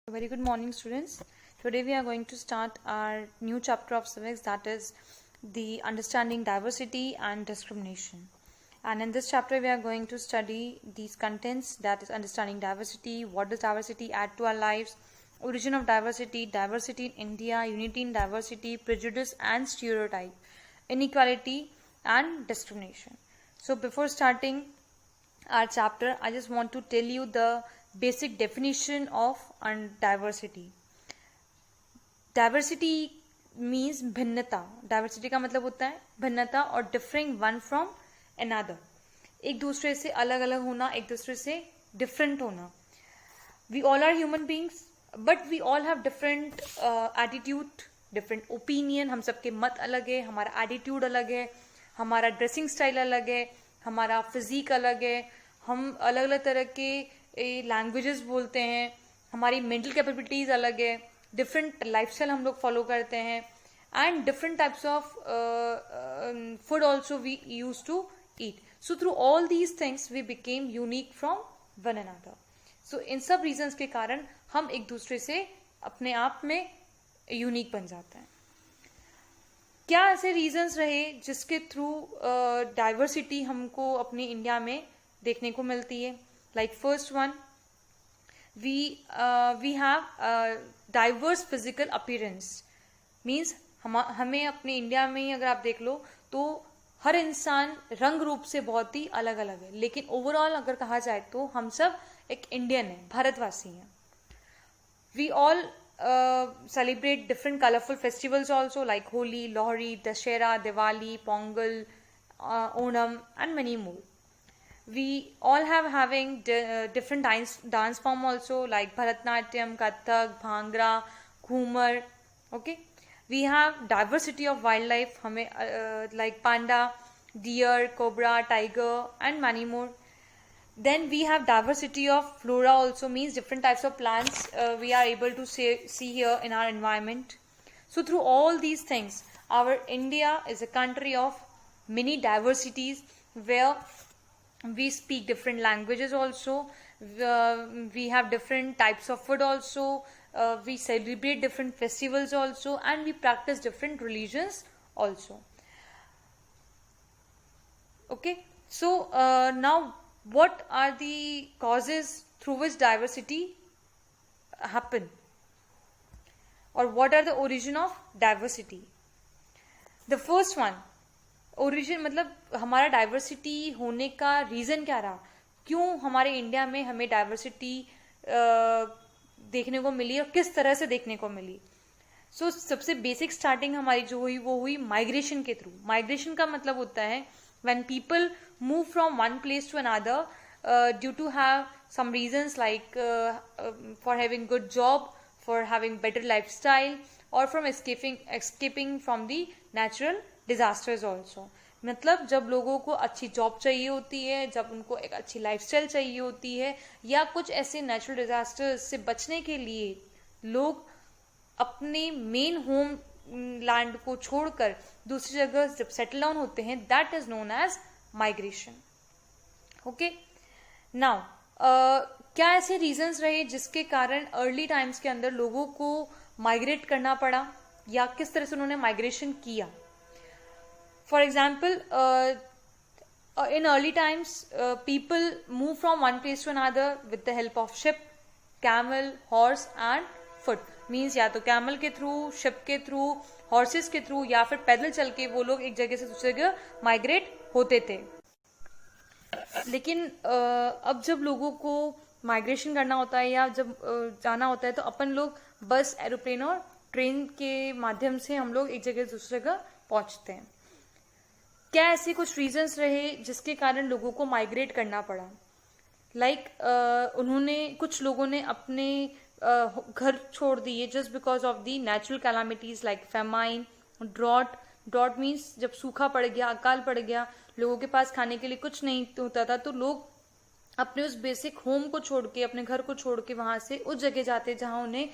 Very good morning, students. Today we are going to start our new chapter of civics, that is the understanding diversity and discrimination. And in this chapter we are going to study these contents, that is understanding diversity, what does diversity add to our lives, origin of diversity, diversity in India, unity in diversity, prejudice and stereotype, inequality and discrimination. So before starting our chapter, I just want to tell you the basic definition of diversity. Diversity means भिन्नता. Diversity का मतलब होता है भिन्नता और differing one from another. एक दूसरे से अलग अलग होना, एक दूसरे से different होना. We all are human beings, but we all have different attitude, different opinion. हम सबके मत अलग है, हमारा attitude अलग है, हमारा dressing style अलग है, हमारा physique अलग है, हम अलग अलग तरह के लैंग्वेजेस बोलते हैं, हमारी मेंटल कैपेबिलिटीज अलग है, डिफरेंट लाइफस्टाइल हम लोग फॉलो करते हैं and different types of food also we use to eat. So through all these things we became unique from one another. So इन सब रीजंस के कारण हम एक दूसरे से अपने आप में यूनिक बन जाते हैं. क्या ऐसे रीजंस रहे जिसके थ्रू डाइवर्सिटी हमको अपने इंडिया में देखने को मिलती है? Like first one, we have diverse physical appearance. Means हमें अपने इंडिया में ही अगर आप देख लो तो हर इंसान रंग रूप से बहुत ही अलग अलग है, लेकिन ओवरऑल अगर कहा जाए तो हम सब एक इंडियन है, भारतवासी हैं. We all celebrate different colorful festivals also, like Holi, Lohri, Dashera, Diwali, Pongal, Onam and many more. We all having different dance form also, like Bharatnatyam, Kathak, Bhangra, Ghumar. Okay, we have diversity of wildlife, like panda, deer, cobra, tiger and many more. Then we have diversity of flora also, means different types of plants we are able to see here in our environment. So through all these things, our India is a country of many diversities, where we speak different languages also, we have different types of food also, we celebrate different festivals also, and we practice different religions also. Okay, so now what are the causes through which diversity happen, or what are the origin of diversity? The first one, origin मतलब हमारा diversity होने का reason क्या रहा, क्यों हमारे India में हमें डाइवर्सिटी देखने को मिली और किस तरह से देखने को मिली. सो सबसे बेसिक स्टार्टिंग हमारी जो हुई वो हुई माइग्रेशन के थ्रू. माइग्रेशन का मतलब होता है when people move from one place to another due to have some reasons, like for having good job, for having better lifestyle, और from escaping from the natural disasters also. मतलब जब लोगों को अच्छी जॉब चाहिए होती है, जब उनको एक अच्छी लाइफस्टाइल चाहिए होती है, या कुछ ऐसे नेचुरल डिजास्टर्स से बचने के लिए लोग अपने मेन होम लैंड को छोड़कर दूसरी जगह जब सेटल डाउन होते हैं, that is known as migration. Okay, now क्या ऐसे रीजंस रहे जिसके कारण अर्ली टाइम्स के अंदर लोगों को माइग्रेट करना पड़ा, या किस तरह से उन्होंने माइग्रेशन किया? For example, in early times, people move from one place to another with the help of ship, camel, horse and foot. Means या तो camel के through, ship के through, horses के through, या फिर पैदल चल के वो लोग एक जगह से दूसरी जगह माइग्रेट होते थे. लेकिन अब जब लोगों को माइग्रेशन करना होता है या जब जाना होता है, तो अपन लोग बस, एरोप्लेन और ट्रेन के माध्यम से हम लोग एक जगह से दूसरी जगह पहुंचते हैं. क्या ऐसे कुछ रीजंस रहे जिसके कारण लोगों को माइग्रेट करना पड़ा? लाइक कुछ लोगों ने अपने घर छोड़ दिए just because of the natural calamities, like famine, drought means जब सूखा पड़ गया, अकाल पड़ गया, लोगों के पास खाने के लिए कुछ नहीं होता था, तो लोग अपने उस बेसिक होम को छोड़ के, अपने घर को छोड़ के वहां से उस जगह जाते जहां उन्हें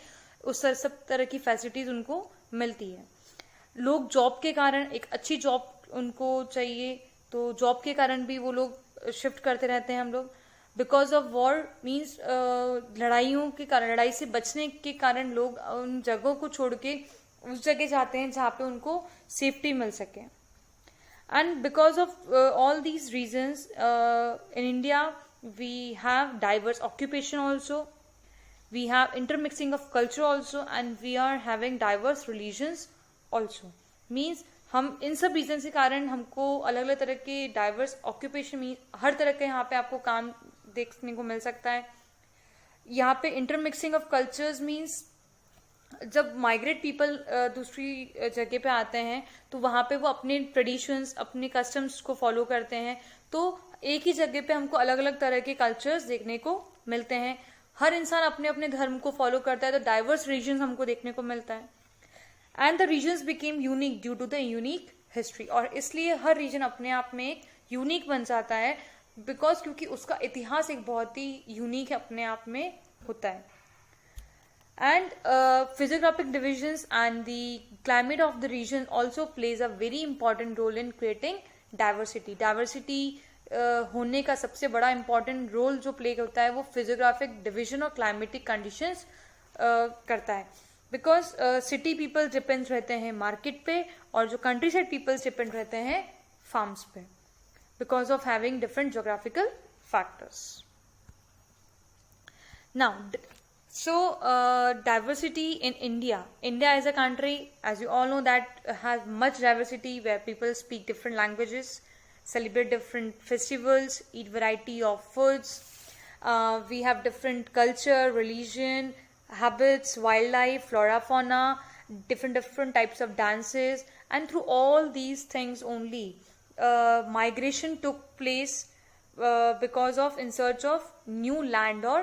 उस सब तरह की फैसिलिटीज उनको मिलती है. लोग जॉब के कारण, एक अच्छी जॉब उनको चाहिए, तो जॉब के कारण भी वो लोग शिफ्ट करते रहते हैं हम लोग. बिकॉज ऑफ वॉर मीन्स लड़ाइयों के कारण, लड़ाई से बचने के कारण लोग उन जगहों को छोड़ के उस जगह जाते हैं जहाँ पे उनको सेफ्टी मिल सके. And because of all these reasons, in India, we have diverse occupation also, we have intermixing of culture also, and we are having diverse religions also. Means हम इन सब रीजन के कारण हमको अलग अलग तरह के डाइवर्स ऑक्यूपेशन मीन हर तरह के यहाँ पे आपको काम देखने को मिल सकता है. यहाँ पे इंटरमिक्सिंग ऑफ कल्चर्स मीन्स जब माइग्रेट पीपल दूसरी जगह पे आते हैं तो वहाँ पे वो अपने ट्रेडिशंस, अपने कस्टम्स को फॉलो करते हैं. तो एक ही जगह पे हमको अलग अलग तरह के कल्चर्स देखने को मिलते हैं. हर इंसान अपने अपने धर्म को फॉलो करता है, तो डाइवर्स रीजन्स हमको देखने को मिलता है. And the reasons became unique due to the unique history. और इसलिए हर रीजन अपने आप में एक यूनिक बन जाता है बिकॉज क्योंकि उसका इतिहास एक बहुत ही यूनिक अपने आप में होता है. And physiographic divisions and the climate of the region also plays a very important role in creating diversity. Diversity होने का सबसे बड़ा important role जो play होता है वो physiographic division और climatic conditions करता है. Because city people depend रहते हैं market पे और जो countryside people depend रहते हैं farms पे because of having different geographical factors. Now, so diversity in India. India is a country, as you all know, that has much diversity where people speak different languages, celebrate different festivals, eat variety of foods. We have different culture, religion, habits, wildlife, flora, fauna, different types of dances, and through all these things only, migration took place because of in search of new land or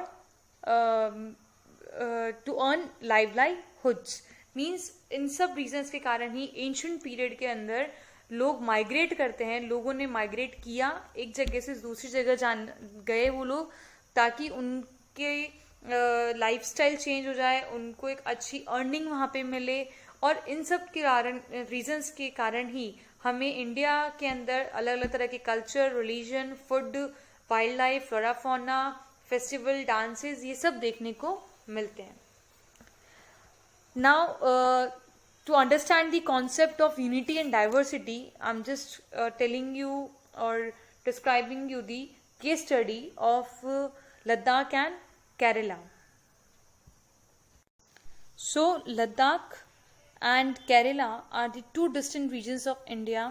to earn livelihoods. Means इन सब reasons के कारण ही ancient period के अंदर लोग migrate करते हैं. लोगों ने माइग्रेट किया, एक जगह से दूसरी जगह गए वो लोग ताकि उनके लाइफस्टाइल चेंज हो जाए, उनको एक अच्छी अर्निंग वहाँ पे मिले. और इन सब के कारण रीजन्स के कारण ही हमें इंडिया के अंदर अलग अलग तरह के culture, religion, food, wild life, flora fauna, festival, dances, ये सब देखने को मिलते हैं. Now to understand the concept of unity and diversity, I am just telling you और describing you the case study of Ladakh and Kerala. So Ladakh and Kerala are the two distinct regions of India,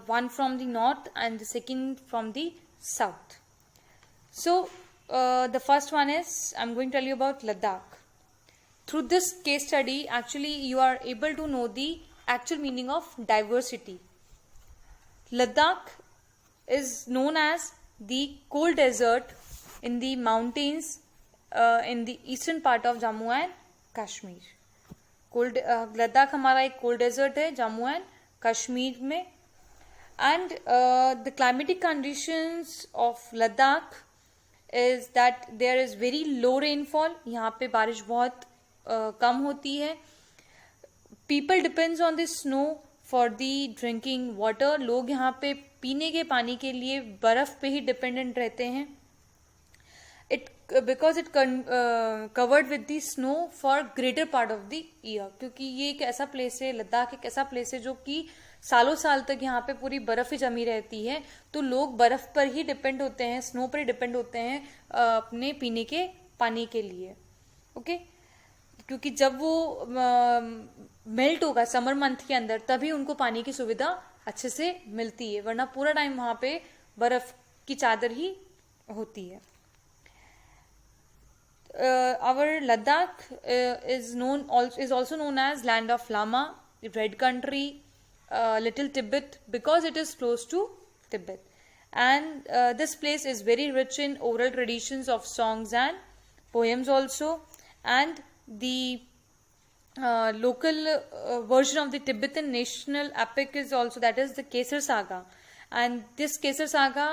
one from the north and the second from the south. So the first one is, I'm going to tell you about Ladakh. Through this case study, actually you are able to know the actual meaning of diversity. Ladakh is known as the cold desert in the mountains in the eastern part of Jammu and Kashmir. Cold Ladakh हमारा एक cold desert है Jammu and Kashmir में. And the climatic conditions of Ladakh is that there is very low rainfall. यहाँ पे बारिश बहुत कम होती है. People depends on the snow for the drinking water. लोग यहाँ पे पीने के पानी के लिए बर्फ पे ही डिपेंडेंट रहते हैं. Because it covered with the snow for greater part of the year. क्योंकि ये एक ऐसा प्लेस है, लद्दाख एक ऐसा प्लेस है जो कि सालों साल तक यहाँ पे पूरी बर्फ ही जमी रहती है. तो लोग बर्फ पर ही डिपेंड होते हैं, स्नो पर ही डिपेंड होते हैं अपने पीने के पानी के लिए. ओके, क्योंकि जब वो मेल्ट होगा समर मंथ के अंदर तभी उनको पानी की सुविधा अच्छे से मिलती है, वरना पूरा टाइम वहाँ पे बर्फ की चादर ही होती है. Our Ladakh is also known as land of Lama, Red Country, Little Tibet, because it is close to Tibet. And this place is very rich in oral traditions of songs and poems also. And the local version of the Tibetan national epic is also, that is the Kesar Saga. And this Kesar Saga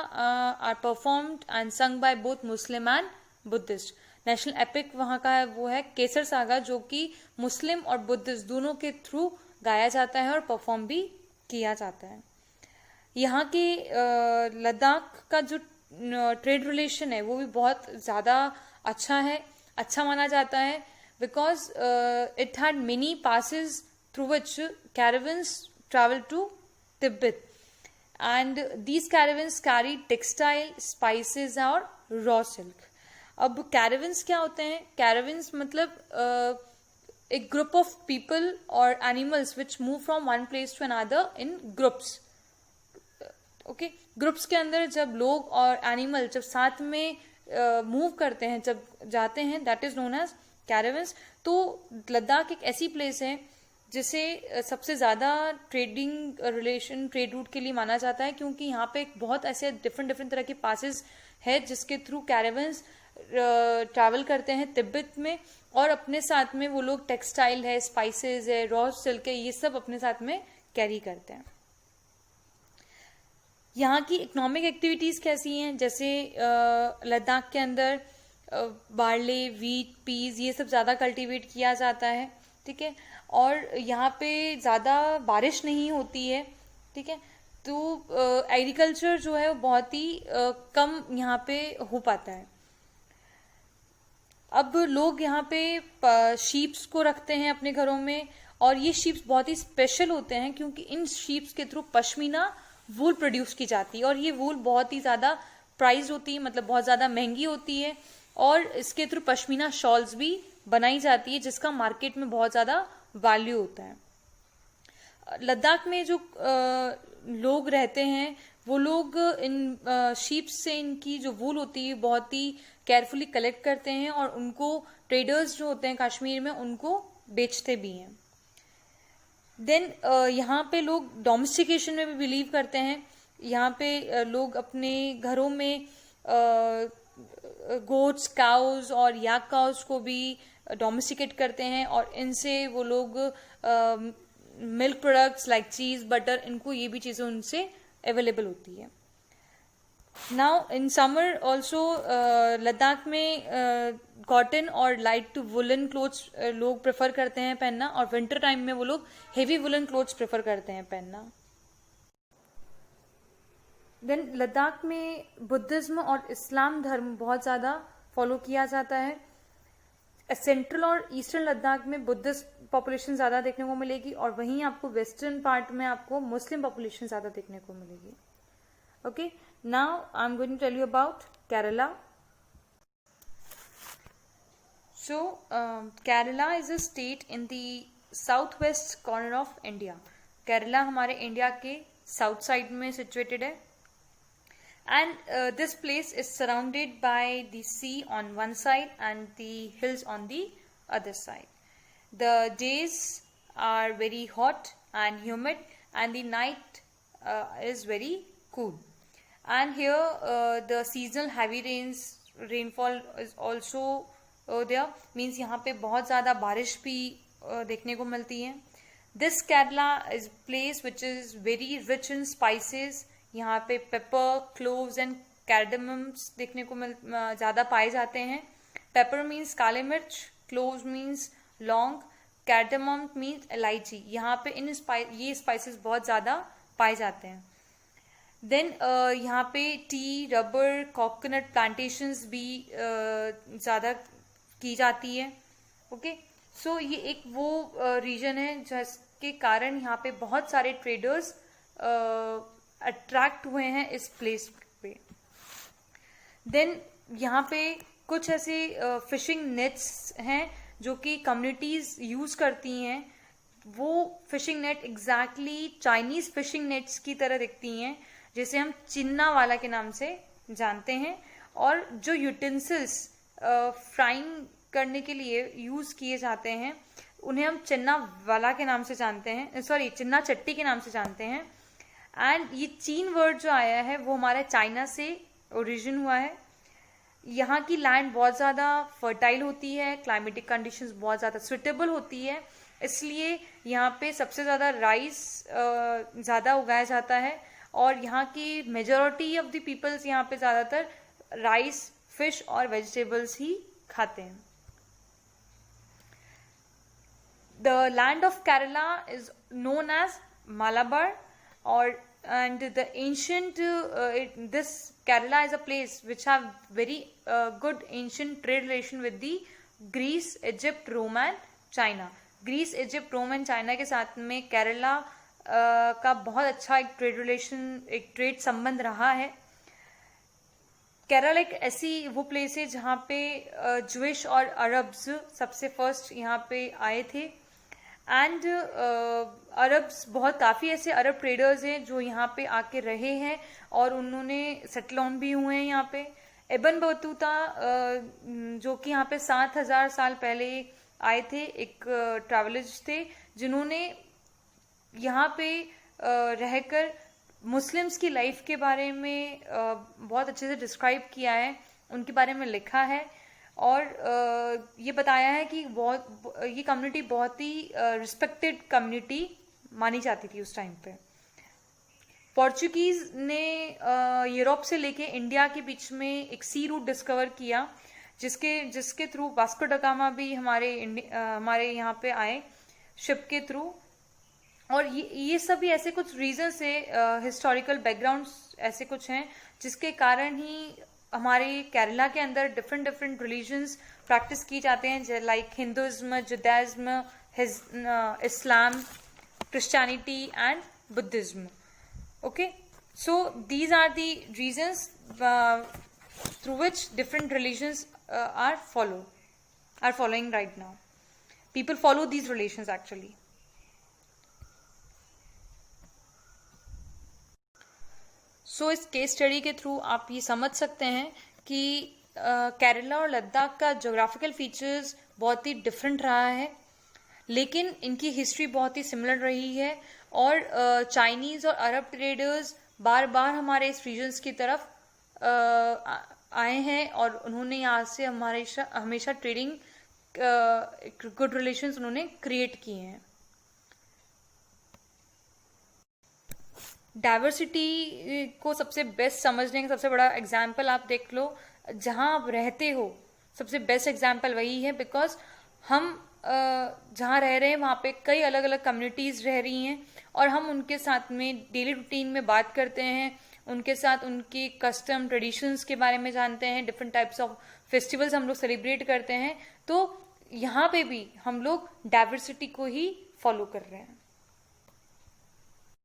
are performed and sung by both Muslim and Buddhist. National epic वहाँ का है वो है केसर saga, जो कि मुस्लिम और Buddhist दोनों के थ्रू गाया जाता है और परफॉर्म भी किया जाता है. यहाँ के लद्दाख का जो ट्रेड रिलेशन है वो भी बहुत ज़्यादा अच्छा माना जाता है, because it had many passes through which caravans travel to Tibet, and these caravans carry textile, spices और raw silk. अब caravans क्या होते हैं? Caravans मतलब एक group of people or animals which move from one place to another in groups. Okay, groups के अंदर जब लोग और एनिमल जब साथ में मूव करते हैं, जब जाते हैं, दैट इज नोन एज कैरावंस. तो लद्दाख एक ऐसी प्लेस है जिसे सबसे ज़्यादा ट्रेड रूट के लिए माना जाता है, क्योंकि यहाँ पे बहुत ऐसे डिफरेंट तरह के पासेस है जिसके थ्रू कैरावंस ट्रैवल करते हैं तिब्बत में, और अपने साथ में वो लोग टेक्सटाइल है, स्पाइसेस है, रॉ सिल्क है, ये सब अपने साथ में कैरी करते हैं. यहाँ की इकोनॉमिक एक्टिविटीज़ कैसी हैं? जैसे लद्दाख के अंदर बार्ले, वीट, पीज ये सब ज़्यादा कल्टीवेट किया जाता है, ठीक है, और यहाँ पे ज़्यादा बारिश नहीं होती है, ठीक है, तो एग्रीकल्चर जो है वो बहुत ही कम यहाँ पे हो पाता है. अब लोग यहाँ पे शीप्स को रखते हैं अपने घरों में, और ये शीप्स बहुत ही स्पेशल होते हैं क्योंकि इन शीप्स के थ्रू पश्मीना वूल प्रोड्यूस की जाती है, और ये वूल बहुत ही ज़्यादा प्राइस होती है, मतलब बहुत ज़्यादा महंगी होती है, और इसके थ्रू पश्मीना शॉल्स भी बनाई जाती है जिसका मार्केट में बहुत ज़्यादा वैल्यू होता है. लद्दाख में जो लोग रहते हैं वो लोग इन शीप से इनकी जो वूल होती है बहुत ही केयरफुली कलेक्ट करते हैं, और उनको ट्रेडर्स जो होते हैं कश्मीर में उनको बेचते भी हैं. देन यहाँ पे लोग डोमेस्टिकेशन में भी बिलीव करते हैं. यहाँ पे लोग अपने घरों में गोट्स, काउज और याक काउज को भी डोमेस्टिकेट करते हैं, और इनसे वो लोग मिल्क प्रोडक्ट्स लाइक चीज़, बटर, इनको ये भी चीज़ें उनसे अवेलेबल होती है. Now in summer also Ladakh में कॉटन और लाइट टू वुलन क्लोथ्स लोग प्रेफर करते हैं पहनना, और विंटर टाइम में वो लोग हेवी वुलन क्लोथ्स प्रेफर करते हैं पहनना. देन लद्दाख में बुद्धिज्म और इस्लाम धर्म बहुत ज़्यादा फॉलो किया जाता है. सेंट्रल और ईस्टर्न लद्दाख में बुद्धिस्ट पॉपुलेशन ज़्यादा देखने को मिलेगी, और वहीं आपको वेस्टर्न पार्ट में आपको मुस्लिम पॉपुलेशन ज़्यादा देखने को मिलेगी. Okay, now I'm going to tell you about Kerala. So, Kerala is a state in the southwest corner of India. Kerala हमारे इंडिया के साउथ साइड में situated है, and this place is surrounded by the sea on one side and the hills on the other side. The days are very hot and humid, and the night is very cool. And here the seasonal heavy rainfall is also there, means यहाँ पे बहुत ज़्यादा बारिश भी देखने को मिलती है. This Kerala is place which is very rich in spices. यहाँ पे पेपर, क्लोव्स एंड कार्डमम्स देखने को ज़्यादा पाए जाते हैं. पेपर मीन्स काले मिर्च, क्लोव्स मीन्स लौंग, कार्डमम मीन्स इलायची. यहाँ पे ये स्पाइसेस बहुत ज़्यादा पाए जाते हैं. देन यहाँ पे टी, रबर, कोकोनट प्लांटेशंस भी ज़्यादा की जाती है. ओके, सो ये एक वो रीजन है जिसके कारण यहाँ पे बहुत सारे ट्रेडर्स अट्रैक्ट हुए हैं इस प्लेस पे. देन यहाँ पे कुछ ऐसे फिशिंग नेट्स हैं जो कि कम्युनिटीज़ यूज़ करती हैं. वो fishing net exactly Chinese fishing nets की तरह दिखती हैं, जिसे हम चिन्ना वाला के नाम से जानते हैं. और जो यूटेंसिल्स फ्राइंग करने के लिए यूज़ किए जाते हैं उन्हें हम चिन्ना वाला के नाम से जानते हैं, सॉरी चिन्ना चट्टी के नाम से जानते हैं. एंड ये चीन वर्ड जो आया है वो हमारा चाइना से ओरिजिन हुआ है. यहाँ की लैंड बहुत ज़्यादा फर्टाइल होती है, क्लाइमेटिक कंडीशंस बहुत ज़्यादा सुटेबल होती है, इसलिए यहाँ पे सबसे ज़्यादा राइस ज़्यादा उगाया जाता है. और यहाँ की मेजॉरिटी ऑफ द पीपल्स यहाँ पे ज़्यादातर राइस, फिश और वेजिटेबल्स ही खाते हैं. The land of Kerala is known as Malabar, और and the ancient this Kerala is a place which have very good ancient trade relation with the Greece, Egypt, Rome and China. Greece, Egypt, Rome and China के साथ में केरला का बहुत अच्छा एक trade relation, एक trade संबंध रहा है. केरला एक ऐसी वो प्लेस है जहाँ पे ज्विश और अरब्स सबसे फर्स्ट यहाँ पे आए थे. एंड अरब्स बहुत काफ़ी ऐसे अरब ट्रेडर्स हैं जो यहाँ पे आके रहे हैं और उन्होंने सेटल ऑन भी हुए हैं यहाँ पे. इब्न बतूता जो कि यहाँ पे 7000 साल पहले आए थे, एक ट्रैवलर्स थे जिन्होंने यहाँ पे रहकर मुस्लिम्स की लाइफ के बारे में बहुत अच्छे से डिस्क्राइब किया है, उनके बारे में लिखा है और ये बताया है कि ये कम्युनिटी बहुत ही रिस्पेक्टेड कम्युनिटी मानी जाती थी उस टाइम पे. पोर्चुगीज ने यूरोप से लेके इंडिया के बीच में एक सी रूट डिस्कवर किया जिसके थ्रू वास्को ड गामा भी हमारे यहाँ पे आए शिप के थ्रू. और ये सभी ऐसे कुछ रीजंस है, हिस्टोरिकल बैकग्राउंड्स ऐसे कुछ हैं जिसके कारण ही हमारे केरला के अंदर डिफरेंट रिलीजन्स प्रैक्टिस की जाते हैं, like Hinduism, Judaism, Islam, Christianity and Buddhism. Okay, so these are the reasons through which different religions are following right now. People follow these religions actually. So इस केस स्टडी के through आप ये समझ सकते हैं कि केरला और लद्दाख का जोग्राफिकल फीचर्स बहुत ही डिफरेंट रहा है, लेकिन इनकी हिस्ट्री बहुत ही सिमिलर रही है और चाइनीज और अरब ट्रेडर्स बार बार हमारे इस रीजन्स की तरफ आए हैं और उन्होंने यहाँ से हमेशा ट्रेडिंग गुड रिलेशंस उन्होंने क्रिएट किए हैं. डाइवर्सिटी को सबसे बेस्ट समझने का सबसे बड़ा एग्जाम्पल आप देख लो, जहाँ आप रहते हो सबसे बेस्ट एग्जाम्पल वही है, बिकॉज हम जहाँ रह रहे हैं वहाँ पे कई अलग अलग कम्युनिटीज़ रह रही हैं और हम उनके साथ में डेली रूटीन में बात करते हैं, उनके साथ उनकी कस्टम ट्रेडिशंस के बारे में जानते हैं, डिफरेंट टाइप्स ऑफ फेस्टिवल्स हम लोग सेलिब्रेट करते हैं. तो यहाँ पे भी हम लोग डाइवर्सिटी को ही फॉलो कर रहे हैं.